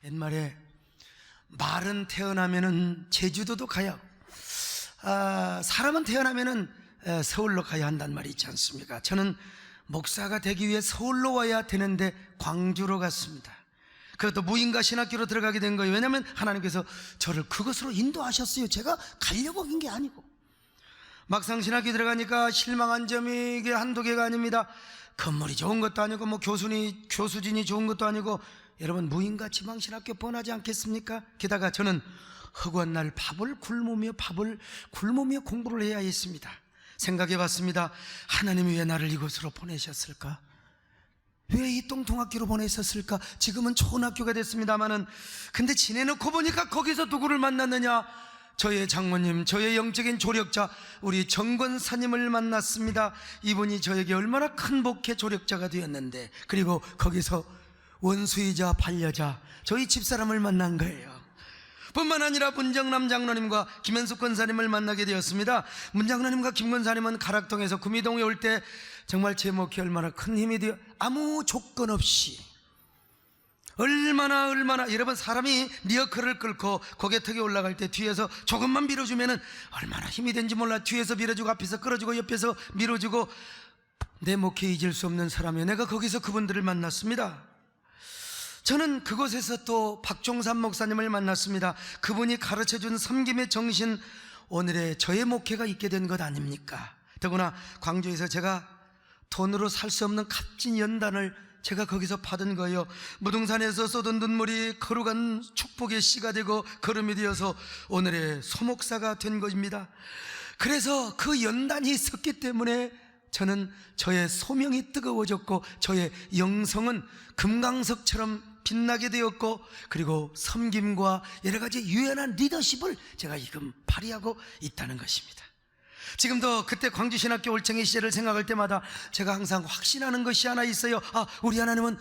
옛말에 말은 태어나면은 제주도도 가야, 사람은 태어나면은 서울로 가야 한단 말이 있지 않습니까? 저는 목사가 되기 위해 서울로 와야 되는데 광주로 갔습니다. 그것도 무인가 신학교로 들어가게 된 거예요. 왜냐하면 하나님께서 저를 그것으로 인도하셨어요. 제가 가려고 한 게 아니고. 막상 신학교 들어가니까 실망한 점이 이게 한두 개가 아닙니다. 건물이 좋은 것도 아니고 뭐 교수진이 좋은 것도 아니고, 여러분 무인가 지방신학교 뻔하지 않겠습니까? 게다가 저는 허구한 날 밥을 굶으며 공부를 해야 했습니다. 생각해 봤습니다. 하나님이 왜 나를 이곳으로 보내셨을까? 왜 이 똥통학교로 보내셨을까? 지금은 좋은 학교가 됐습니다마는, 근데 지내놓고 보니까 거기서 누구를 만났느냐? 저의 장모님, 저의 영적인 조력자, 우리 정권사님을 만났습니다. 이분이 저에게 얼마나 큰 복의 조력자가 되었는데, 그리고 거기서 원수이자 반려자 저희 집사람을 만난 거예요. 뿐만 아니라 문정남 장로님과 김현숙 권사님을 만나게 되었습니다. 문장로님과 김 권사님은 가락동에서 구미동에 올 때 정말 제 목에 얼마나 큰 힘이 되어, 아무 조건 없이 얼마나 여러분, 사람이 리어커를 끌고 고개턱에 올라갈 때 뒤에서 조금만 밀어주면은 얼마나 힘이 되는지 몰라. 뒤에서 밀어주고 앞에서 끌어주고 옆에서 밀어주고, 내 목에 잊을 수 없는 사람이에요. 내가 거기서 그분들을 만났습니다. 저는 그곳에서 또 박종삼 목사님을 만났습니다. 그분이 가르쳐준 섬김의 정신, 오늘의 저의 목회가 있게 된 것 아닙니까? 더구나 광주에서 제가 돈으로 살 수 없는 값진 연단을 제가 거기서 받은 거예요. 무등산에서 쏟은 눈물이 거룩한 축복의 씨가 되고 걸음이 되어서 오늘의 소목사가 된 것입니다. 그래서 그 연단이 있었기 때문에 저는 저의 소명이 뜨거워졌고, 저의 영성은 금강석처럼 빛나게 되었고, 그리고 섬김과 여러가지 유연한 리더십을 제가 지금 발휘하고 있다는 것입니다. 지금도 그때 광주신학교 올챙이 시절을 생각할 때마다 제가 항상 확신하는 것이 하나 있어요. 우리 하나님은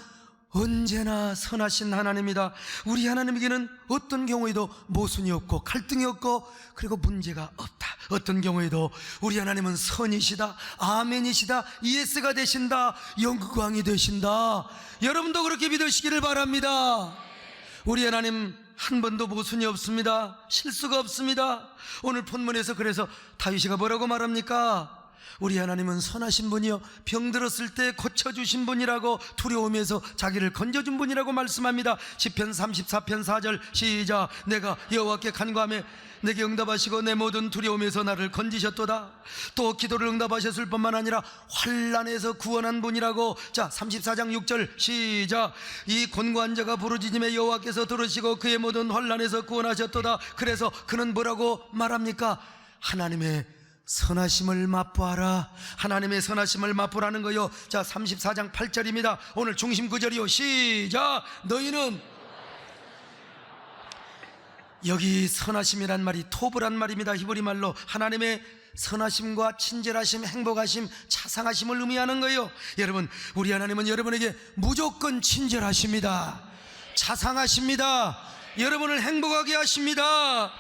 언제나 선하신 하나님이다. 우리 하나님에게는 어떤 경우에도 모순이 없고 갈등이 없고 그리고 문제가 없다. 어떤 경우에도 우리 하나님은 선이시다, 아멘이시다, 예스가 되신다, 영광이 되신다. 여러분도 그렇게 믿으시기를 바랍니다. 우리 하나님 한 번도 모순이 없습니다. 실수가 없습니다. 오늘 본문에서 그래서 다윗이가 뭐라고 말합니까? 우리 하나님은 선하신 분이요, 병들었을 때 고쳐주신 분이라고, 두려움에서 자기를 건져준 분이라고 말씀합니다. 시편 34편 4절 시작. 내가 여호와께 간구하며 내게 응답하시고 내 모든 두려움에서 나를 건지셨도다. 또 기도를 응답하셨을 뿐만 아니라 환난에서 구원한 분이라고. 자, 34장 6절 시작. 이 곤고한 자가 부르짖음에 여호와께서 들으시고 그의 모든 환난에서 구원하셨도다. 그래서 그는 뭐라고 말합니까? 하나님의 선하심을 맛보아라. 하나님의 선하심을 맛보라는 거요. 자, 34장 8절입니다. 오늘 중심 구절이요. 시작. 너희는, 여기 선하심이란 말이 토브란 말입니다. 히브리 말로 하나님의 선하심과 친절하심, 행복하심, 자상하심을 의미하는 거예요. 여러분, 우리 하나님은 여러분에게 무조건 친절하십니다. 자상하십니다. 여러분을 행복하게 하십니다.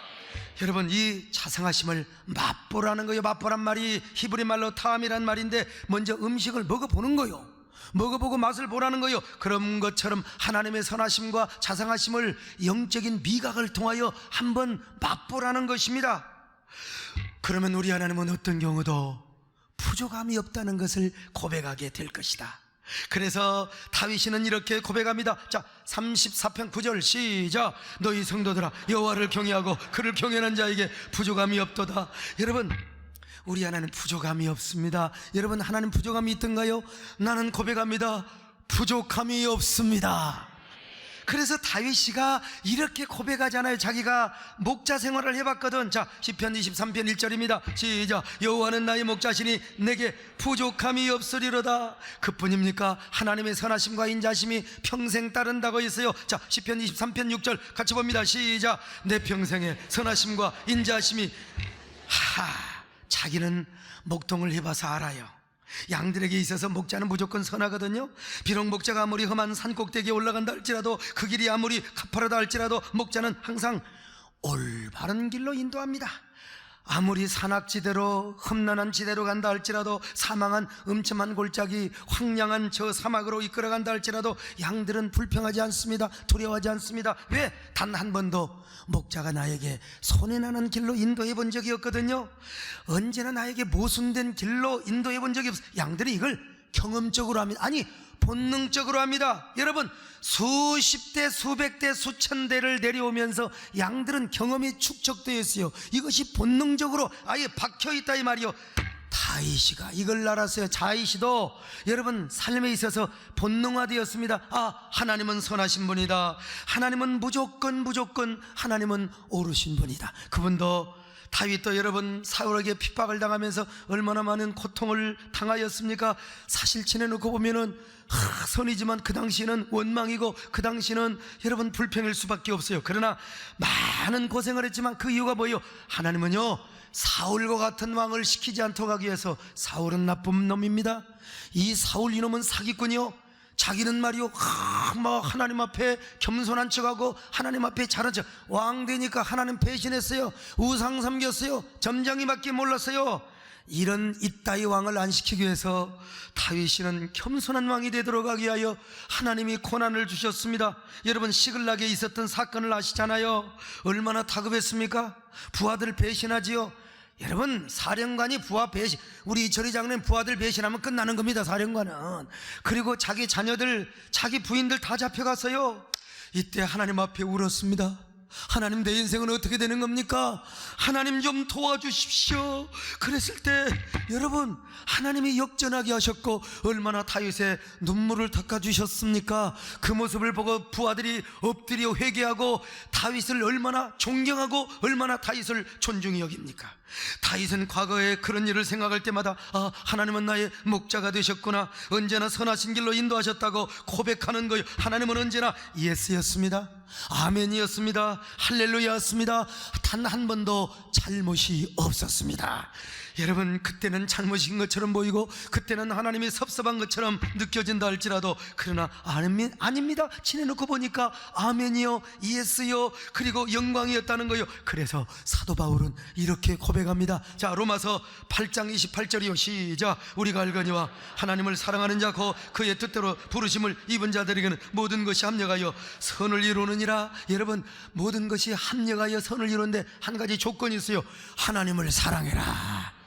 여러분, 이 자상하심을 맛보라는 거예요. 맛보란 말이 히브리 말로 타함이란 말인데, 먼저 음식을 먹어보는 거예요. 먹어보고 맛을 보라는 거예요. 그런 것처럼 하나님의 선하심과 자상하심을 영적인 미각을 통하여 한번 맛보라는 것입니다. 그러면 우리 하나님은 어떤 경우도 부족함이 없다는 것을 고백하게 될 것이다. 그래서 다윗이는 이렇게 고백합니다. 자, 34편 9절 시작. 너희 성도들아 여호와를 경외하고 그를 경외하는 자에게 부족함이 없도다. 여러분, 우리 하나님 부족함이 없습니다. 여러분, 하나님 부족함이 있던가요? 나는 고백합니다. 부족함이 없습니다. 그래서 다윗이가 이렇게 고백하잖아요. 자기가 목자 생활을 해봤거든. 자, 시편 23편 1절입니다 시작. 여호와는 나의 목자시니 내게 부족함이 없으리로다. 그뿐입니까? 하나님의 선하심과 인자심이 평생 따른다고 했어요. 자, 시편 23편 6절 같이 봅니다. 시작. 내 평생에 선하심과 인자심이. 자기는 목동을 해봐서 알아요. 양들에게 있어서 목자는 무조건 선하거든요. 비록 목자가 아무리 험한 산꼭대기에 올라간다 할지라도, 그 길이 아무리 가파르다 할지라도 목자는 항상 올바른 길로 인도합니다. 아무리 산악지대로 험난한 지대로 간다 할지라도, 사망한 음침한 골짜기 황량한 저 사막으로 이끌어간다 할지라도 양들은 불평하지 않습니다. 두려워하지 않습니다. 왜? 단 한 번도 목자가 나에게 손해나는 길로 인도해 본 적이 없거든요. 언제나 나에게 모순된 길로 인도해 본 적이 없어요. 양들이 이걸 경험적으로 합니다. 아니, 본능적으로 합니다. 여러분, 수십 대, 수백 대, 수천 대를 내려오면서 양들은 경험이 축적되어 있어요. 이것이 본능적으로 아예 박혀있다 이 말이요. 다윗이가 이걸 알았어요. 다윗이도 여러분 삶에 있어서 본능화되었습니다. 아, 하나님은 선하신 분이다. 하나님은 무조건 하나님은 옳으신 분이다. 그분도, 다윗도 여러분 사울에게 핍박을 당하면서 얼마나 많은 고통을 당하였습니까? 사실 지내놓고 보면은 선이지만 그 당시에는 원망이고 그 당시에는 여러분 불평일 수밖에 없어요. 그러나 많은 고생을 했지만 그 이유가 뭐예요? 하나님은요, 사울과 같은 왕을 시키지 않도록 하기 위해서. 사울은 나쁜 놈입니다. 이 사울 이놈은 사기꾼이요. 자기는 말이요, 하나님 앞에 겸손한 척하고 하나님 앞에 잘한 척. 왕 되니까 하나님 배신했어요. 우상 섬겼어요. 점장이밖에 몰랐어요. 이런 이따위 왕을 안 시키기 위해서 다윗은 겸손한 왕이 되도록 하기 위하여 하나님이 고난을 주셨습니다. 여러분, 시글락에 있었던 사건을 아시잖아요. 얼마나 다급했습니까? 부하들 배신하지요. 여러분, 사령관이 부하 배신, 우리 이철희 장로님 부하들 배신하면 끝나는 겁니다. 사령관은. 그리고 자기 자녀들, 자기 부인들 다 잡혀갔어요. 이때 하나님 앞에 울었습니다. 하나님, 내 인생은 어떻게 되는 겁니까? 하나님 좀 도와주십시오. 그랬을 때 여러분, 하나님이 역전하게 하셨고 얼마나 다윗의 눈물을 닦아주셨습니까? 그 모습을 보고 부하들이 엎드려 회개하고 다윗을 얼마나 존경하고 얼마나 다윗을 존중히 여깁니까? 다윗은 과거에 그런 일을 생각할 때마다, 아, 하나님은 나의 목자가 되셨구나, 언제나 선하신 길로 인도하셨다고 고백하는 거예요. 하나님은 언제나 예스였습니다. 아멘이었습니다. 할렐루야였습니다. 단 한 번도 잘못이 없었습니다. 여러분, 그때는 잘못인 것처럼 보이고 그때는 하나님이 섭섭한 것처럼 느껴진다 할지라도, 그러나 아닙니다. 지내놓고 보니까 아멘이요, 예스요, 그리고 영광이었다는 거요. 그래서 사도 바울은 이렇게 고백합니다. 자, 로마서 8장 28절이요. 시작. 우리가 알거니와 하나님을 사랑하는 자 곧 그의 뜻대로 부르심을 입은 자들에게는 모든 것이 합력하여 선을 이루느니라. 여러분, 모든 것이 합력하여 선을 이루는데 한 가지 조건이 있어요. 하나님을 사랑해라.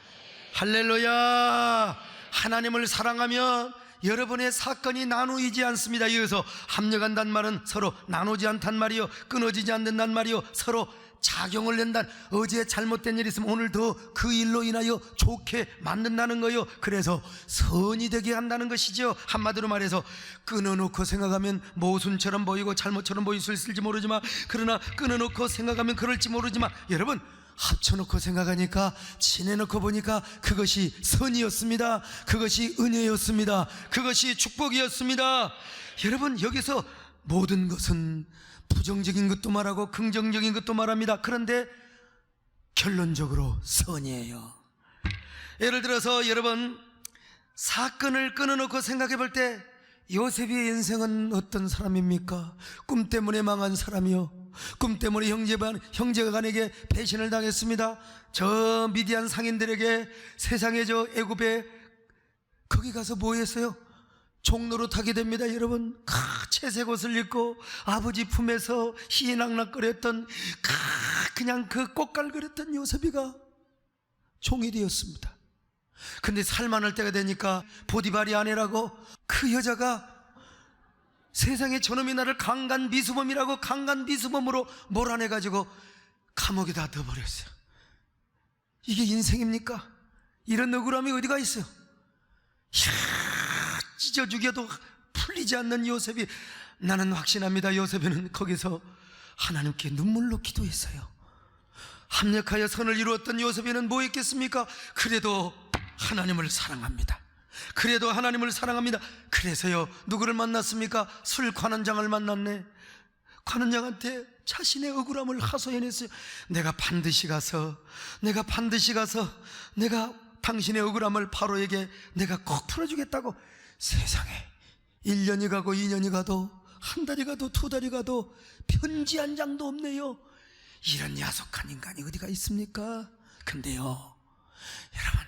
할렐루야. 하나님을 사랑하면 여러분의 사건이 나누이지 않습니다. 이어서 합력한단 말은 서로 나누지 않단 말이요, 끊어지지 않는단 말이요, 서로 작용을 낸단. 어제 잘못된 일이 있으면 오늘 더 그 일로 인하여 좋게 만든다는 거요. 그래서 선이 되게 한다는 것이죠. 한마디로 말해서 끊어놓고 생각하면 모순처럼 보이고 잘못처럼 보일 수 있을지 모르지만, 그러나 끊어놓고 생각하면 그럴지 모르지만, 여러분, 합쳐놓고 생각하니까, 지내놓고 보니까 그것이 선이었습니다. 그것이 은혜였습니다. 그것이 축복이었습니다. 여러분, 여기서 모든 것은 부정적인 것도 말하고 긍정적인 것도 말합니다. 그런데 결론적으로 선이에요. 예를 들어서 여러분, 사건을 끊어놓고 생각해 볼 때 요셉의 인생은 어떤 사람입니까? 꿈 때문에 망한 사람이요, 꿈 때문에 형제가 간에게 배신을 당했습니다. 저 미디안 상인들에게, 세상에 저 애굽에 거기 가서 뭐 했어요? 종로로 타게 됩니다. 여러분, 채색 옷을 입고 아버지 품에서 희낙낙거렸던, 그냥 그 꽃갈거렸던 요셉이가 종이 되었습니다. 근데 살만할 때가 되니까 보디발이 아내라고 그 여자가 세상에 저놈이 나를 강간 미수범이라고 강간 미수범으로 몰아내가지고 감옥에다 넣어버렸어요. 이게 인생입니까? 이런 억울함이 어디가 있어요? 찢어 죽여도 풀리지 않는 요셉이, 나는 확신합니다. 요셉은 거기서 하나님께 눈물로 기도했어요. 합력하여 선을 이루었던 요셉에는 뭐 있겠습니까? 그래도 하나님을 사랑합니다. 그래도 하나님을 사랑합니다. 그래서요, 누구를 만났습니까? 술 관원장을 만났네. 관원장한테 자신의 억울함을 하소연했어요. 내가 반드시 가서 내가 당신의 억울함을 바로에게 내가 꼭 풀어주겠다고. 세상에 1년이 가고 2년이 가도 한 달이 가도 2달이 가도 편지 한 장도 없네요. 이런 야속한 인간이 어디가 있습니까? 근데요, 여러분,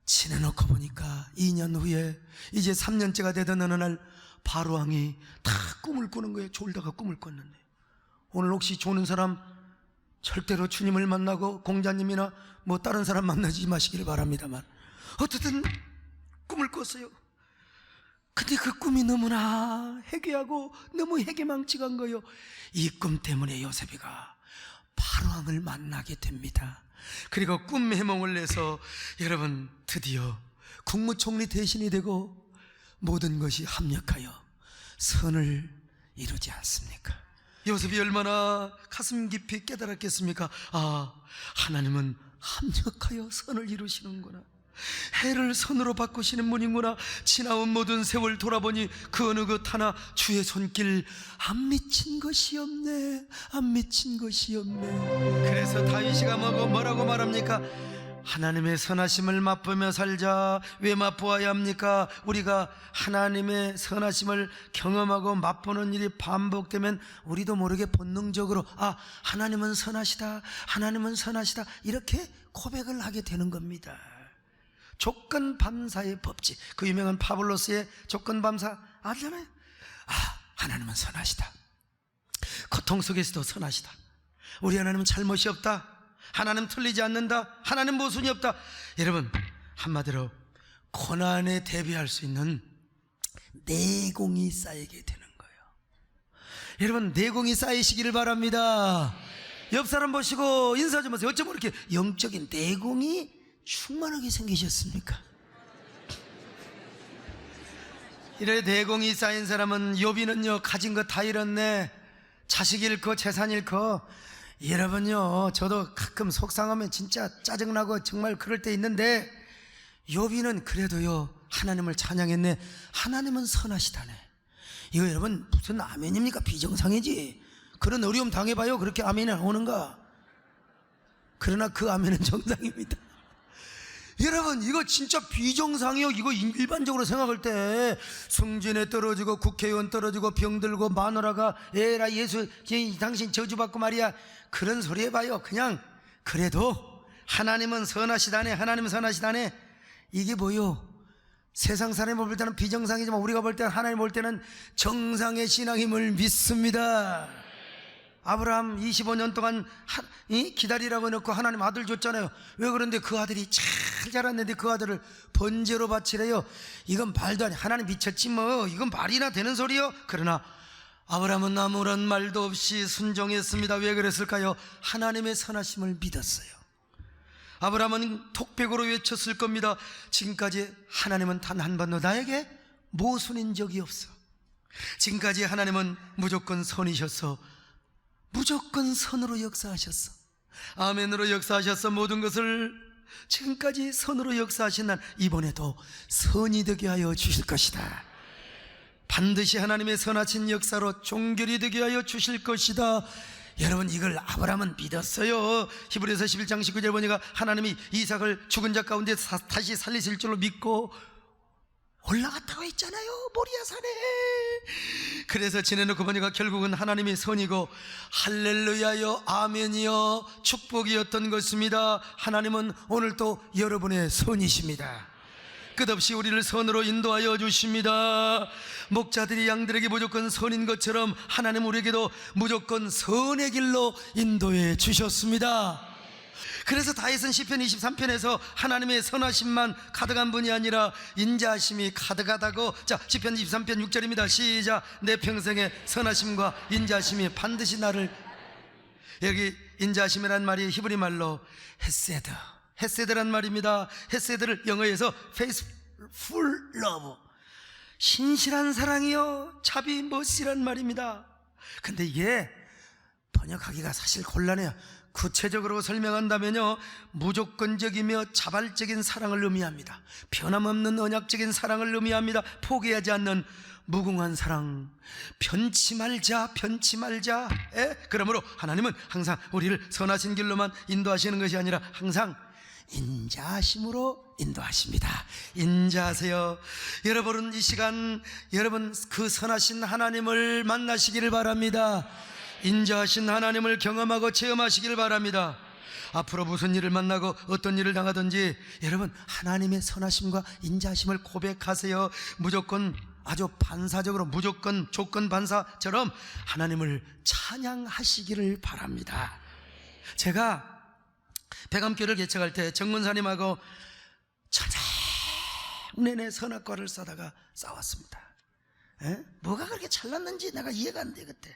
지내놓고 보니까 2년 후에 이제 3년째가 되던 어느 날 바로왕이 다 꿈을 꾸는 거예요. 졸다가 꿈을 꿨는데, 오늘 혹시 조는 사람 절대로 주님을 만나고 공자님이나 뭐 다른 사람 만나지 마시기를 바랍니다만, 어쨌든 꿈을 꿨어요. 근데 그 꿈이 너무나 해괴하고 너무 해괴망측한 거예요. 이 꿈 때문에 요셉이가 바로왕을 만나게 됩니다. 그리고 꿈 해몽을 내서 여러분 드디어 국무총리 대신이 되고 모든 것이 합력하여 선을 이루지 않습니까? 요셉이 얼마나 가슴 깊이 깨달았겠습니까? 아, 하나님은 합력하여 선을 이루시는구나. 해를 선으로 바꾸시는 분이구나. 지나온 모든 세월 돌아보니 그 어느 것 하나 주의 손길 안 미친 것이 없네. 안 미친 것이 없네. 그래서 다윗이가 뭐라고 말합니까? 하나님의 선하심을 맛보며 살자. 왜 맛보아야 합니까? 우리가 하나님의 선하심을 경험하고 맛보는 일이 반복되면 우리도 모르게 본능적으로 아, 하나님은 선하시다, 하나님은 선하시다, 이렇게 고백을 하게 되는 겁니다. 조건반사의 법칙, 그 유명한 파블로스의 조건반사 알잖아요. 아, 하나님은 선하시다, 고통 속에서도 선하시다, 우리 하나님은 잘못이 없다, 하나님 틀리지 않는다, 하나님 모순이 없다. 여러분, 한마디로 고난에 대비할 수 있는 내공이 쌓이게 되는 거예요. 여러분, 내공이 쌓이시기를 바랍니다. 옆 사람 보시고 인사 좀 하세요. 어쩜 이렇게 영적인 내공이 충만하게 생기셨습니까? 이래 내공이 쌓인 사람은, 욥이는요 가진 거 다 잃었네, 자식 잃고 재산 잃고. 여러분요, 저도 가끔 속상하면 진짜 짜증나고 정말 그럴 때 있는데, 욥이는 그래도요 하나님을 찬양했네. 하나님은 선하시다네. 이거 여러분 무슨 아멘입니까? 비정상이지. 그런 어려움 당해봐요. 그렇게 아멘이 나오는가? 그러나 그 아멘은 정상입니다. 여러분, 이거 진짜 비정상이요. 이거 일반적으로 생각할 때 승진에 떨어지고 국회의원 떨어지고 병들고 마누라가 에라 예수 당신 저주받고 말이야, 그런 소리 해봐요. 그냥 그래도 하나님은 선하시다네, 하나님은 선하시다네. 이게 뭐요? 세상 사람이 볼 때는 비정상이지만 우리가 볼 때는, 하나님 볼 때는 정상의 신앙임을 믿습니다. 아브라함 25년 동안 기다리라고 해놓고 하나님 아들 줬잖아요. 왜 그런데 그 아들이 잘 자랐는데 그 아들을 번제로 바치래요? 이건 말도 아니, 하나님 미쳤지 뭐, 이건 말이나 되는 소리요? 그러나 아브라함은 아무런 말도 없이 순종했습니다. 왜 그랬을까요? 하나님의 선하심을 믿었어요. 아브라함은 톡백으로 외쳤을 겁니다. 지금까지 하나님은 단 한 번도 나에게 모순인 적이 없어. 지금까지 하나님은 무조건 선이셨어. 무조건 선으로 역사하셨어. 아멘으로 역사하셨어. 모든 것을 지금까지 선으로 역사하신 날, 이번에도 선이 되게 하여 주실 것이다. 반드시 하나님의 선하신 역사로 종결이 되게 하여 주실 것이다. 여러분, 이걸 아브라함은 믿었어요. 히브리서 11장 19절 보니까 하나님이 이삭을 죽은 자 가운데 다시 살리실 줄로 믿고 올라갔다고 했잖아요, 모리아 산에. 그래서 지내놓고 보니까 결국은 하나님이 선이고 할렐루야여 아멘이여 축복이었던 것입니다. 하나님은 오늘도 여러분의 선이십니다. 끝없이 우리를 선으로 인도하여 주십니다. 목자들이 양들에게 무조건 선인 것처럼 하나님 우리에게도 무조건 선의 길로 인도해 주셨습니다. 그래서 다윗은 시편 23편에서 하나님의 선하심만 가득한 분이 아니라 인자하심이 가득하다고. 자, 시편 23편 6절입니다. 시작. 내 평생에 선하심과 인자하심이 반드시 나를. 여기 인자하심이란 말이 히브리 말로 헤세드, 헤세드란 말입니다. 헤세드를 영어에서 faithful love, 신실한 사랑이요 자비 멋이란 말입니다. 근데 이게 번역하기가 사실 곤란해요. 구체적으로 설명한다면요, 무조건적이며 자발적인 사랑을 의미합니다. 변함없는 언약적인 사랑을 의미합니다. 포기하지 않는 무궁한 사랑. 편치 말자, 편치 말자. 그러므로 하나님은 항상 우리를 선하신 길로만 인도하시는 것이 아니라 항상 인자하심으로 인도하십니다. 인자하세요. 여러분은 이 시간 여러분 그 선하신 하나님을 만나시기를 바랍니다. 인자하신 하나님을 경험하고 체험하시기를 바랍니다. 앞으로 무슨 일을 만나고 어떤 일을 당하든지 여러분 하나님의 선하심과 인자하심을 고백하세요. 무조건 아주 반사적으로 무조건 조건 반사처럼 하나님을 찬양하시기를 바랍니다. 제가 백암교를 개척할 때 정문사님하고 저녁 내내 선악과를 싸다가 싸웠습니다. 뭐가 그렇게 잘났는지 내가 이해가 안 돼. 그때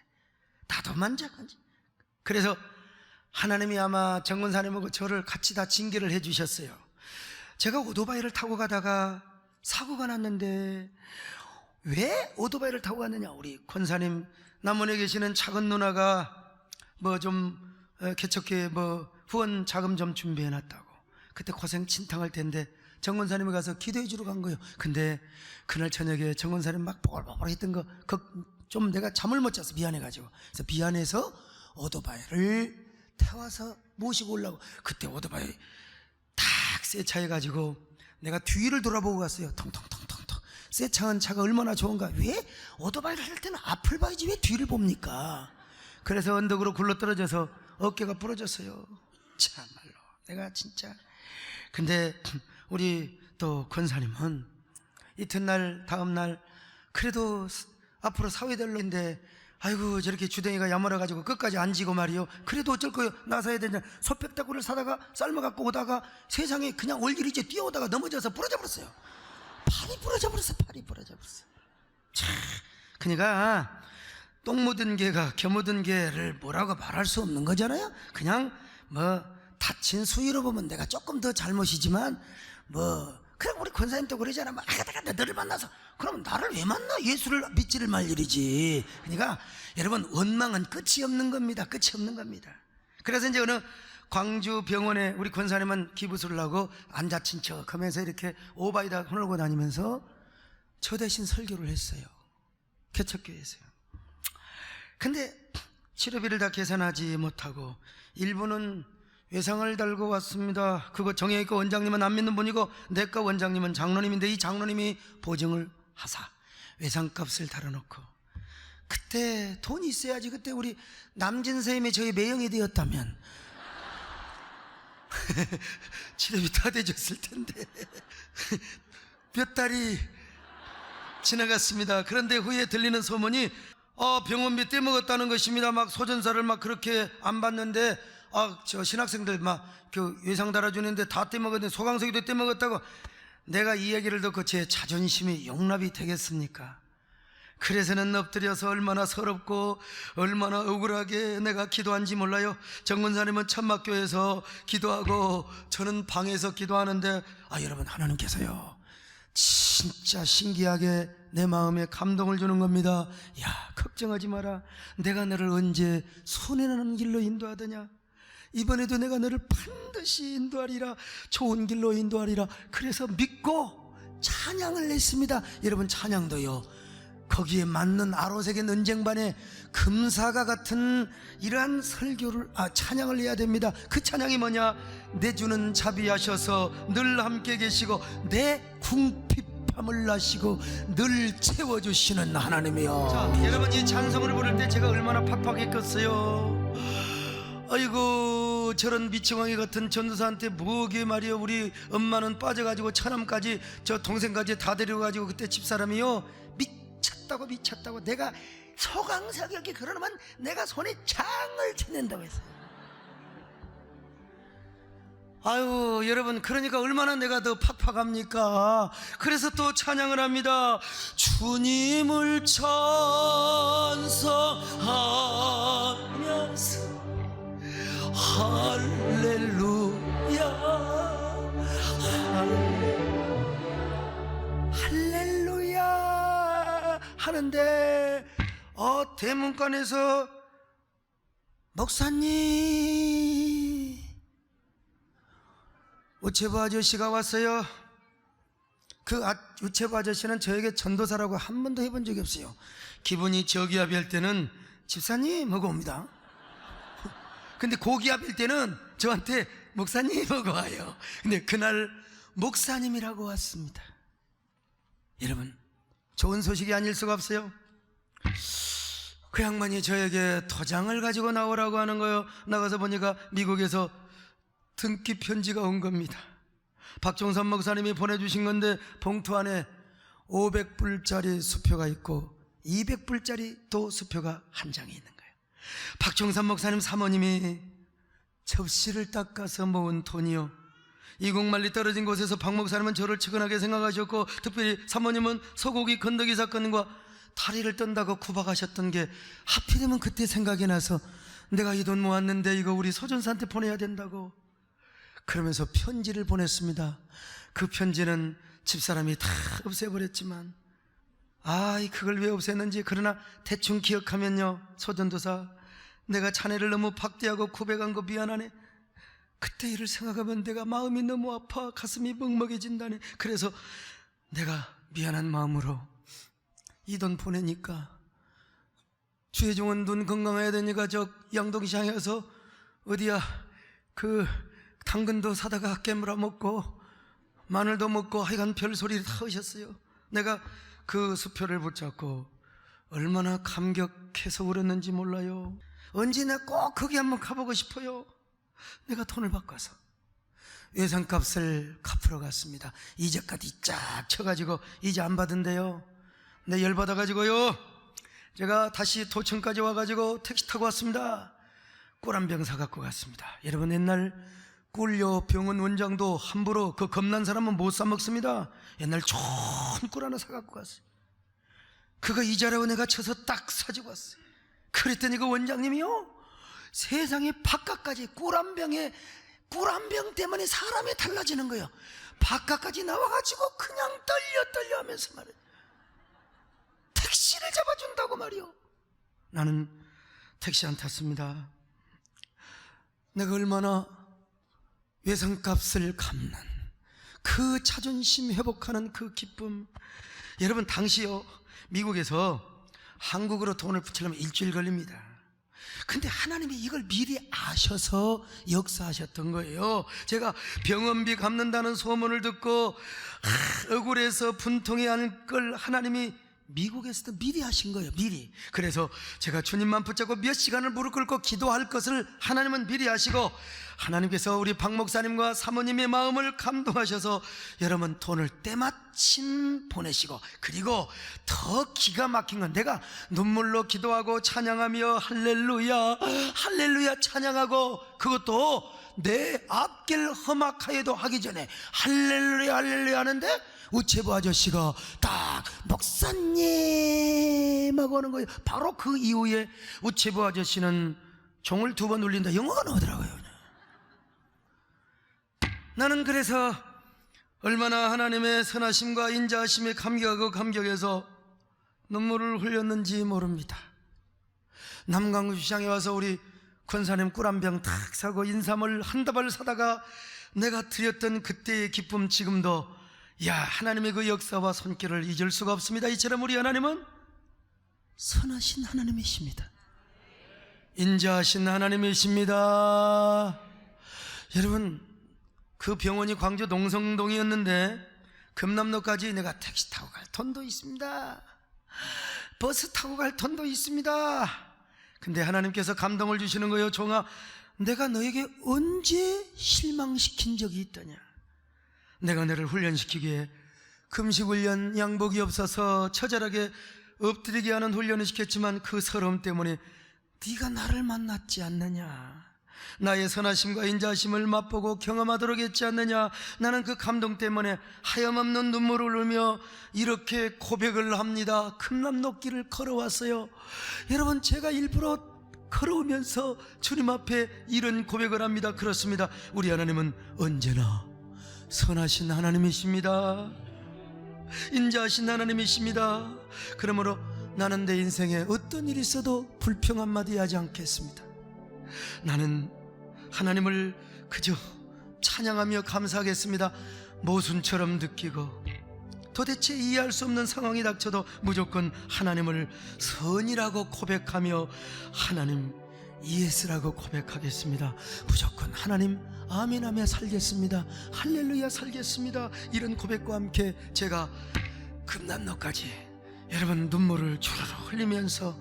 나도 만족한지. 그래서 하나님이 아마 정문사님하고 저를 같이 다 징계를 해 주셨어요. 제가 오토바이를 타고 가다가 사고가 났는데 왜 오토바이를 타고 갔느냐. 우리 권사님 남원에 계시는 작은 누나가 뭐 좀 개척교회 뭐 후원 자금 좀 준비해 놨다고 그때 고생 진탕할 텐데 정권사님이 가서 기도해 주러 간 거예요. 근데 그날 저녁에 정권사님 막 보글보글 했던 거 좀 내가 잠을 못 자서 미안해가지고 그래서 미안해서 오토바이를 태워서 모시고 오려고 그때 오토바이 탁 세차해가지고 내가 뒤를 돌아보고 갔어요. 텅텅텅텅텅. 세차한 차가 얼마나 좋은가. 왜 오토바이를 할 때는 앞을 봐야지 왜 뒤를 봅니까? 그래서 언덕으로 굴러떨어져서 어깨가 부러졌어요. 참말로 내가 진짜. 근데 우리 또 권사님은 이튿날 다음날 그래도 앞으로 사회del로인데 아이고 저렇게 주댕이가 야물어가지고 끝까지 안 지고 말이요. 그래도 어쩔 거요. 나서야 되냐. 소백다구를 사다가 삶아갖고 오다가 세상에 그냥 올길이제 뛰어오다가 넘어져서 부러져 버렸어요. 팔이 부러져 버렸어. 참, 그러니까 똥 묻은 개가 겨 묻은 개를 뭐라고 말할 수 없는 거잖아요. 그냥 뭐 다친 수위로 보면 내가 조금 더 잘못이지만 뭐 그럼 우리 권사님도 그러잖아. 막 아가다가 너를 만나서 그럼 나를 왜 만나? 예수를 믿지를 말 일이지. 그러니까 여러분 원망은 끝이 없는 겁니다. 그래서 이제 어느 광주 병원에 우리 권사님은 기부술을 하고 앉아친 척 하면서 이렇게 오바이다 흐르고 다니면서 저 대신 설교를 했어요. 개척교회에서요. 근데 치료비를 다 계산하지 못하고 일부는 외상을 달고 왔습니다. 그거 정형외과 원장님은 안 믿는 분이고 내과 원장님은 장로님인데 이 장로님이 보증을 하사 외상값을 달아놓고 그때 돈이 있어야지. 그때 우리 남진 선생님이 저희 매형이 되었다면 치료비 다 대줬을 텐데 몇 달이 지나갔습니다. 그런데 후에 들리는 소문이 병원비 떼먹었다는 것입니다. 막 소전사를 막 그렇게 안 받는데 저 신학생들 막 그 외상 달아주는데 다 떼먹었는데 소강석이도 떼먹었다고. 내가 이 얘기를 듣고 제 자존심이 용납이 되겠습니까? 그래서는 엎드려서 얼마나 서럽고 얼마나 억울하게 내가 기도한지 몰라요. 정문사님은 천막교에서 기도하고 저는 방에서 기도하는데 여러분 하나님께서요 진짜 신기하게 내 마음에 감동을 주는 겁니다. 야, 걱정하지 마라. 내가 너를 언제 손해나는 길로 인도하더냐. 이번에도 내가 너를 반드시 인도하리라. 좋은 길로 인도하리라. 그래서 믿고 찬양을 했습니다. 여러분 찬양도요 거기에 맞는 아로색의 논쟁반에 금사가 같은 이러한 설교를 찬양을 해야 됩니다. 그 찬양이 뭐냐. 내 주는 자비하셔서 늘 함께 계시고 내 궁핍함을 나시고 늘 채워주시는 하나님이요. 자, 여러분 이 찬송을 부를 때 제가 얼마나 팍팍했겠어요. 아이고 저런 미치광이 같은 전도사한테 뭐게 말이요. 우리 엄마는 빠져가지고 처남까지 저 동생까지 다 데려가지고 그때 집사람이요 미쳤다고 내가 소강사격이 그러면 내가 손에 창을 쳐낸다고 했어요. 아유 여러분 그러니까 얼마나 내가 더 팍팍합니까. 그래서 또 찬양을 합니다. 주님을 찬송하면서 할렐루야 할렐루야 하는데 대문간에서 목사님 우체부 아저씨가 왔어요. 그 우체부 아저씨는 저에게 전도사라고 한 번도 해본 적이 없어요. 기분이 저기압일 때는 집사님 하고 옵니다. 근데 고기압일 때는 저한테 목사님 하고 와요. 근데 그날 목사님이라고 왔습니다. 여러분 좋은 소식이 아닐 수가 없어요. 그 양반이 저에게 도장을 가지고 나오라고 하는 거예요. 나가서 보니까 미국에서 등기 편지가 온 겁니다. 박종산 목사님이 보내주신 건데 봉투 안에 500불짜리 수표가 있고 200불짜리 또 수표가 한 장이 있는 거예요. 박종산 목사님 사모님이 접시를 닦아서 모은 돈이요, 이국만리 떨어진 곳에서 박 목사님은 저를 측은하게 생각하셨고, 특별히 사모님은 소고기 건더기 사건과 다리를 떤다고 구박하셨던 게 하필이면 그때 생각이 나서 내가 이 돈 모았는데 이거 우리 소전사한테 보내야 된다고 그러면서 편지를 보냈습니다. 그 편지는 집사람이 다 없애버렸지만, 그걸 왜 없앴는지 그러나 대충 기억하면요, 소전도사 내가 자네를 너무 박대하고 구박한 거 미안하네. 그때 일을 생각하면 내가 마음이 너무 아파 가슴이 먹먹해진다네. 그래서 내가 미안한 마음으로 이 돈 보내니까 주혜종은 눈 건강해야 되니까 저 양동시장에 가서 어디야 그 당근도 사다가 깨물어 먹고 마늘도 먹고 하여간 별소리를 다 하셨어요. 내가 그 수표를 붙잡고 얼마나 감격해서 울었는지 몰라요. 언제 내가 꼭 거기 한번 가보고 싶어요. 내가 돈을 바꿔서 외상값을 갚으러 갔습니다. 이자까지 쫙 쳐가지고 이자 안 받은데요, 내 열받아가지고요, 제가 다시 도청까지 와가지고 택시 타고 왔습니다. 꿀 한 병 사갖고 갔습니다. 여러분, 옛날 꿀요 병원 원장도 함부로 그 겁난 사람은 못 사 먹습니다. 옛날 좋은 꿀 하나 사갖고 갔어요. 그거 이자라고 내가 쳐서 딱 사지고 왔어요. 그랬더니 그 원장님이요, 세상에 바깥까지 꿀 한 병 때문에 사람이 달라지는 거예요. 바깥까지 나와가지고 그냥 떨려 하면서 말이에요, 택시를 잡아준다고 말이요. 나는 택시 안 탔습니다. 내가 얼마나 외상값을 갚는 그 자존심 회복하는 그 기쁨. 여러분, 당시요 미국에서 한국으로 돈을 붙이려면 일주일 걸립니다. 근데 하나님이 이걸 미리 아셔서 역사하셨던 거예요. 제가 병원비 갚는다는 소문을 듣고 억울해서 분통해 할 걸 하나님이 미국에서도 미리 하신 거예요, 미리. 그래서 제가 주님만 붙잡고 몇 시간을 무릎 꿇고 기도할 것을 하나님은 미리 하시고, 하나님께서 우리 박 목사님과 사모님의 마음을 감동하셔서 여러분 돈을 때마침 보내시고, 그리고 더 기가 막힌 건 내가 눈물로 기도하고 찬양하며 할렐루야 할렐루야 찬양하고, 그것도 내 앞길 험악하여도 하기 전에 할렐루야 할렐루야 하는데 우체부 아저씨가 딱 목사님 하고 오는 거예요. 바로 그 이후에 우체부 아저씨는 종을 2번 울린다 영어가 나오더라고요. 나는 그래서 얼마나 하나님의 선하심과 인자하심에 감격하고 감격해서 눈물을 흘렸는지 모릅니다. 남강주 시장에 와서 우리 권사님 꿀 한 병 탁 사고 인삼을 한 다발 사다가 내가 드렸던 그때의 기쁨, 지금도 하나님의 그 역사와 손길을 잊을 수가 없습니다. 이처럼 우리 하나님은 선하신 하나님이십니다. 인자하신 하나님이십니다. 여러분, 그 병원이 광주 농성동이었는데 금남로까지 내가 택시 타고 갈 돈도 있습니다. 버스 타고 갈 돈도 있습니다. 근데 하나님께서 감동을 주시는 거예요. 종아, 내가 너에게 언제 실망시킨 적이 있더냐. 내가 너를 훈련시키기에 금식훈련, 양복이 없어서 처절하게 엎드리게 하는 훈련을 시켰지만 그 서러움 때문에 네가 나를 만났지 않느냐. 나의 선하심과 인자심을 맛보고 경험하도록 했지 않느냐. 나는 그 감동 때문에 하염없는 눈물을 흘리며 이렇게 고백을 합니다. 금남로길을 걸어왔어요. 여러분, 제가 일부러 걸어오면서 주님 앞에 이런 고백을 합니다. 그렇습니다. 우리 하나님은 언제나 선하신 하나님이십니다. 인자하신 하나님이십니다. 그러므로 나는 내 인생에 어떤 일이 있어도 불평 한마디 하지 않겠습니다. 나는 하나님을 그저 찬양하며 감사하겠습니다. 모순처럼 느끼고 도대체 이해할 수 없는 상황이 닥쳐도 무조건 하나님을 선이라고 고백하며 하나님 예스라고 고백하겠습니다. 무조건 하나님 아멘하며 살겠습니다. 할렐루야 살겠습니다. 이런 고백과 함께 제가 금남로까지 여러분 눈물을 주르르 흘리면서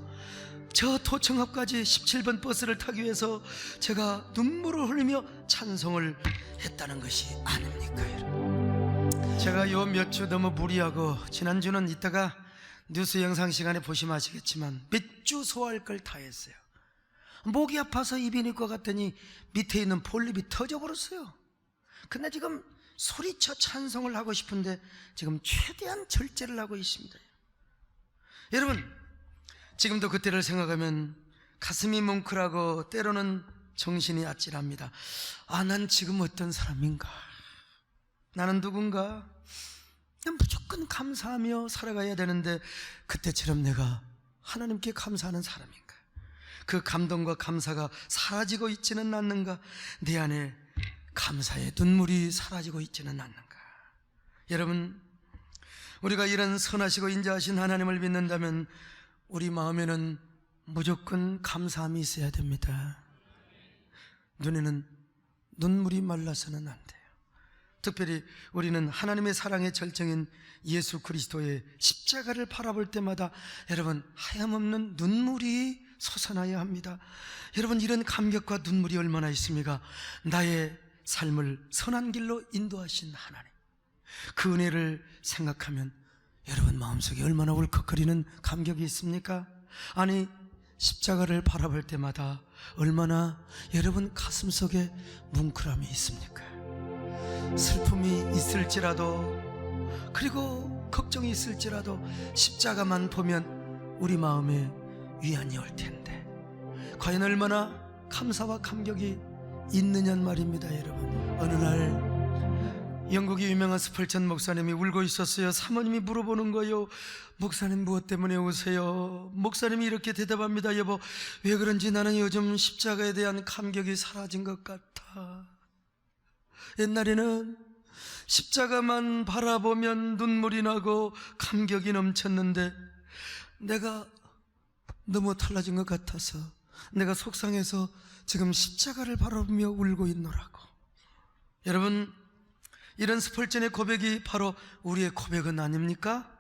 저 토청 앞까지 17번 버스를 타기 위해서 제가 눈물을 흘리며 찬송을 했다는 것이 아닙니까 여러분? 제가 요 몇 주 너무 무리하고, 지난주는 이따가 뉴스 영상 시간에 보시면 아시겠지만 몇 주 소화할 걸 다 했어요. 목이 아파서 입이 닐 것 같더니 밑에 있는 폴립이 터져버렸어요. 근데 지금 소리쳐 찬송을 하고 싶은데 지금 최대한 절제를 하고 있습니다. 여러분, 지금도 그때를 생각하면 가슴이 뭉클하고 때로는 정신이 아찔합니다. 난 지금 어떤 사람인가? 나는 누군가? 무조건 감사하며 살아가야 되는데 그때처럼 내가 하나님께 감사하는 사람인가? 그 감동과 감사가 사라지고 있지는 않는가? 내 안에 감사의 눈물이 사라지고 있지는 않는가? 여러분, 우리가 이런 선하시고 인자하신 하나님을 믿는다면 우리 마음에는 무조건 감사함이 있어야 됩니다. 눈에는 눈물이 말라서는 안 돼요. 특별히 우리는 하나님의 사랑의 절정인 예수 그리스도의 십자가를 바라볼 때마다 여러분 하염없는 눈물이 솟아나야 합니다. 여러분, 이런 감격과 눈물이 얼마나 있습니까? 나의 삶을 선한 길로 인도하신 하나님, 그 은혜를 생각하면 여러분 마음속에 얼마나 울컥거리는 감격이 있습니까? 아니, 십자가를 바라볼 때마다 얼마나 여러분 가슴속에 뭉클함이 있습니까? 슬픔이 있을지라도, 그리고 걱정이 있을지라도 십자가만 보면 우리 마음에 위안이 올 텐데 과연 얼마나 감사와 감격이 있느냐는 말입니다. 여러분, 어느 날 영국의 유명한 스펄전 목사님이 울고 있었어요. 사모님이 물어보는 거예요. 목사님, 무엇 때문에 우세요? 목사님이 이렇게 대답합니다. 여보, 왜 그런지 나는 요즘 십자가에 대한 감격이 사라진 것 같아. 옛날에는 십자가만 바라보면 눈물이 나고 감격이 넘쳤는데 내가 너무 달라진 것 같아서 내가 속상해서 지금 십자가를 바라보며 울고 있노라고. 여러분, 이런 스펄전의 고백이 바로 우리의 고백은 아닙니까?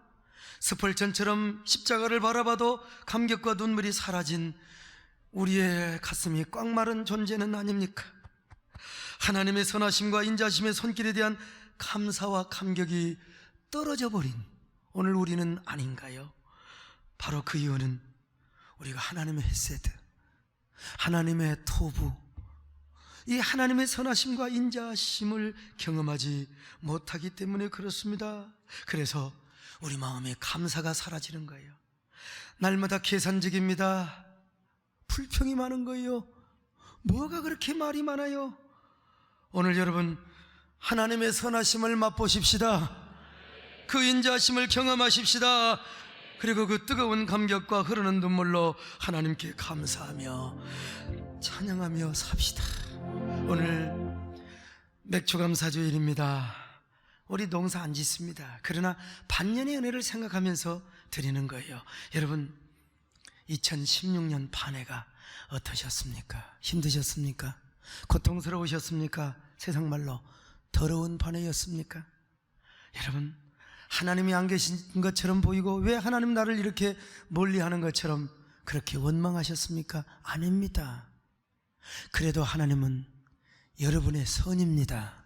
스펄전처럼 십자가를 바라봐도 감격과 눈물이 사라진 우리의 가슴이 꽉 마른 존재는 아닙니까? 하나님의 선하심과 인자심의 손길에 대한 감사와 감격이 떨어져 버린 오늘 우리는 아닌가요? 바로 그 이유는 우리가 하나님의 헤세드, 하나님의 토부, 이 하나님의 선하심과 인자심을 경험하지 못하기 때문에 그렇습니다. 그래서 우리 마음에 감사가 사라지는 거예요. 날마다 계산직입니다. 불평이 많은 거예요. 뭐가 그렇게 말이 많아요? 오늘 여러분, 하나님의 선하심을 맛보십시다. 그 인자심을 경험하십시다. 그리고 그 뜨거운 감격과 흐르는 눈물로 하나님께 감사하며 찬양하며 삽시다. 오늘 맥주감사주일입니다. 우리 농사 안 짓습니다. 그러나 반년의 은혜를 생각하면서 드리는 거예요. 여러분, 2016년 반해가 어떠셨습니까? 힘드셨습니까? 고통스러우셨습니까? 세상 말로 더러운 반해였습니까? 여러분, 하나님이 안 계신 것처럼 보이고 왜 하나님 나를 이렇게 멀리하는 것처럼 그렇게 원망하셨습니까? 아닙니다. 그래도 하나님은 여러분의 선입니다.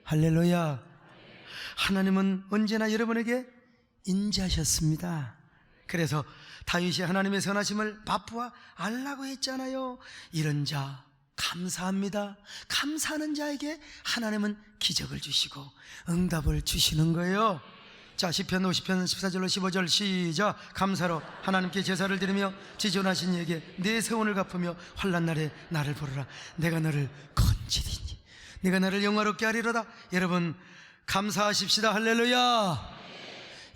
할렐루야. 하나님은 언제나 여러분에게 인자하셨습니다. 그래서 다윗이 하나님의 선하심을 맛보아 알라고 했잖아요. 이런 자 감사합니다. 감사하는 자에게 하나님은 기적을 주시고 응답을 주시는 거예요. 자, 시편 50편 14절로 15절 시작. 감사로 하나님께 제사를 드리며 지존하신 이에게 내 세원을 갚으며 환난 날에 나를 부르라. 내가 너를 건지리니 내가 나를 영화롭게 하리로다. 여러분 감사하십시다. 할렐루야.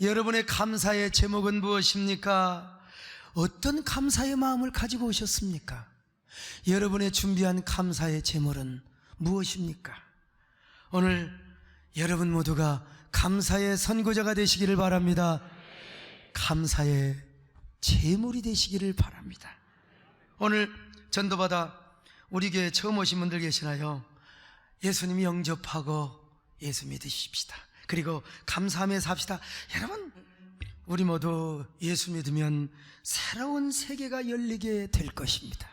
여러분의 감사의 제목은 무엇입니까? 어떤 감사의 마음을 가지고 오셨습니까? 여러분의 준비한 감사의 제목은 무엇입니까? 오늘 여러분 모두가 감사의 선고자가 되시기를 바랍니다. 감사의 제물이 되시기를 바랍니다. 오늘 전도받아 우리 교회에 처음 오신 분들 계시나요? 예수님이 영접하고 예수 믿으십시다. 그리고 감사하며 삽시다. 여러분, 우리 모두 예수 믿으면 새로운 세계가 열리게 될 것입니다.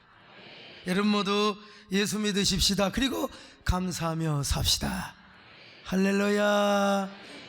여러분 모두 예수 믿으십시다. 그리고 감사하며 삽시다. 할렐루야.